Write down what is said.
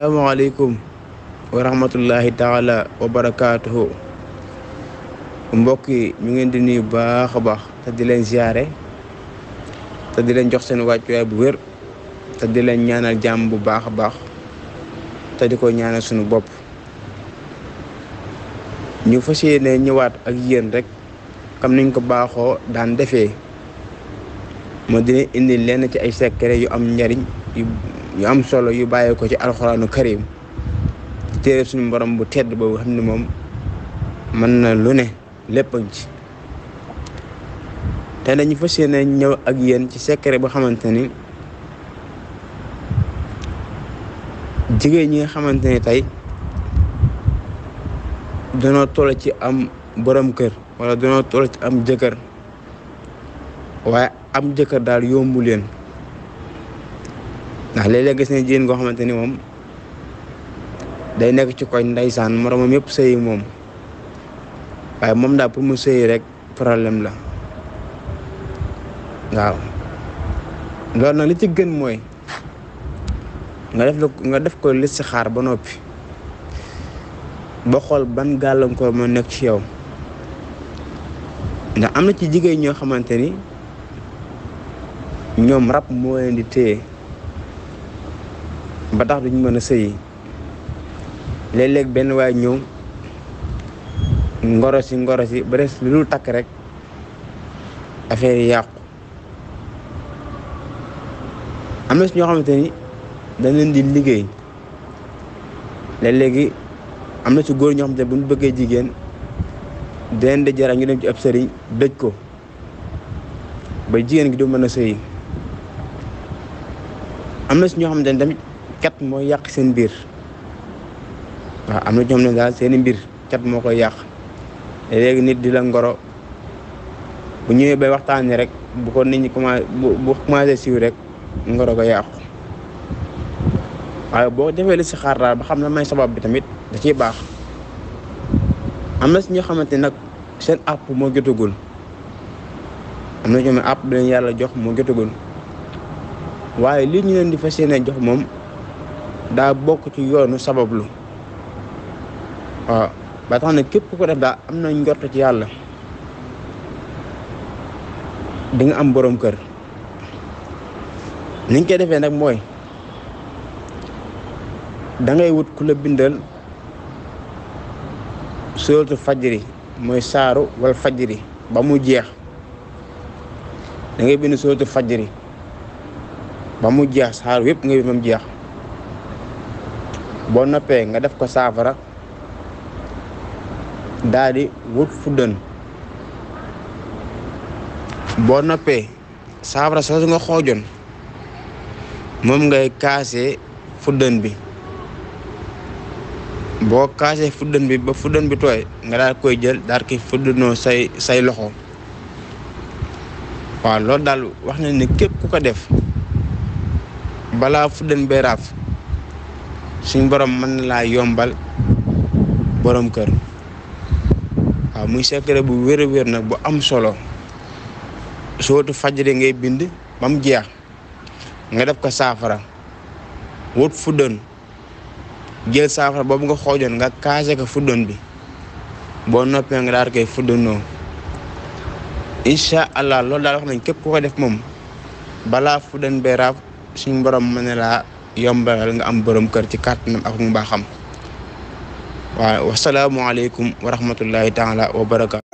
Assalamualaikum warahmatullahi taala wabarakatuh. Mbokk yi ñu ngeen di nuyu baax a baax te di leen ziare te di leen jox seen wàccuwaay bu wér te di leen ñaanal jàmm bu baax a baax te di ko ñaanal suñu bopp. Ñu fas yéene ñëwaat ak yéen rek comme niñ ko baaxoo daan defee moo dina indi lenn ci ay secret yu am njariñ yu am solo yu bàyyee ko ci alxuraanu karim téere suñu borom bu tedd boobu xam ne moom mën na lu ne lépp ci te dañu fas yéene ñëw ak yéen ci secret bu xamante ni jigéen ñi nga xamante ni tey danoo toll ci am borom kër wala danoo toll ci am jëkkër waaye am jëkkër daal yombu leen ndax léeg-léeg gis ne jigéen goo xamante ni moom day nekk ci koñ ndeysaan moromam yëpp sëyi moom waaye moom daal pour mu sëyi rek problème la waaw loolu nag li ci gën mooy nga def ko listixaar ba noppi ba xool ban gàllankoor moo nekk ci yow ndax am na ci jigéen ñoo xamante ni ñoom rab moo leen di téye ba tax duñ mën a sëyi léeg-léeg benn waay ñëw ngoro si ba des lu dul takk rek affaire yi yàqu. am na si ñoo xamante ni dañ leen di liggéey léeg-léegi am na ci góor ñoo xamante ne bu ñu bëggee jigéen den di jara ñu dem ci ab sëriñ dëj ko ba jigéen gi du mën a sëyi. am na si ñoo xamante ne tamit cat moo yàq seen biir waaw am na ñoo xam ne daal seeni mbir cat moo koy yàq léegi nit di la ngoro bu ñëwee bay waxtaanee rek bu ko nit ñi commencé siiw rek ngoro ko yàqu waaye boo defee li si xaar daal ba xam na may sabab bi tamit da ciy baax. am na si ñoo xamante nag seen àpp moo jotagul am na ñoo xam ne àpp bi leen yàlla jox moo jotagul waaye lii ñu leen di fas yéene jox moom daa bokk ci yoonu sabablu waaw ba tax na képp ku ko def daal am na njort ci yàlla di nga am borom kër. ni nga koy defee nag mooy da ngay wut ku la bindal suratul fajri mooy saaru wal fajri ba mu jeex da ngay bind suratul fajri ba mu jeex saaru yëpp nga bind ba mu jeex boo noppee nga def ko saafara daal di wut fuddën boo noppee saafara soosu nga xoojoon moom ngay kaasee fuddën bi boo kaasee fuddën bi ba fuddën bi tooy nga daal koy jël daal koy fuddënoo say loxo waaw loolu daal wax na ne képp ku ko def balaa fuddën bee raaf suñ borom mën na laa yombal borom kër. waaw muy secret bu wér a wér nag bu am solo sootu fajri ngay bind ba mu jeex nga def ko saafara wut fuddën jël saafara boobu nga xoojoon nga kaase ko fuddën bi boo noppee nga daal koy fuddënoo incha allah loolu daal wax nañ képp ku ko def moom balaa fuddën bee raaf suñ borom mën na laa yombalal nga am borom kër ci kàttanam ak mu baaxam. waaw wasalaamualeykum wa rahmatullahi taala wa barakaatu.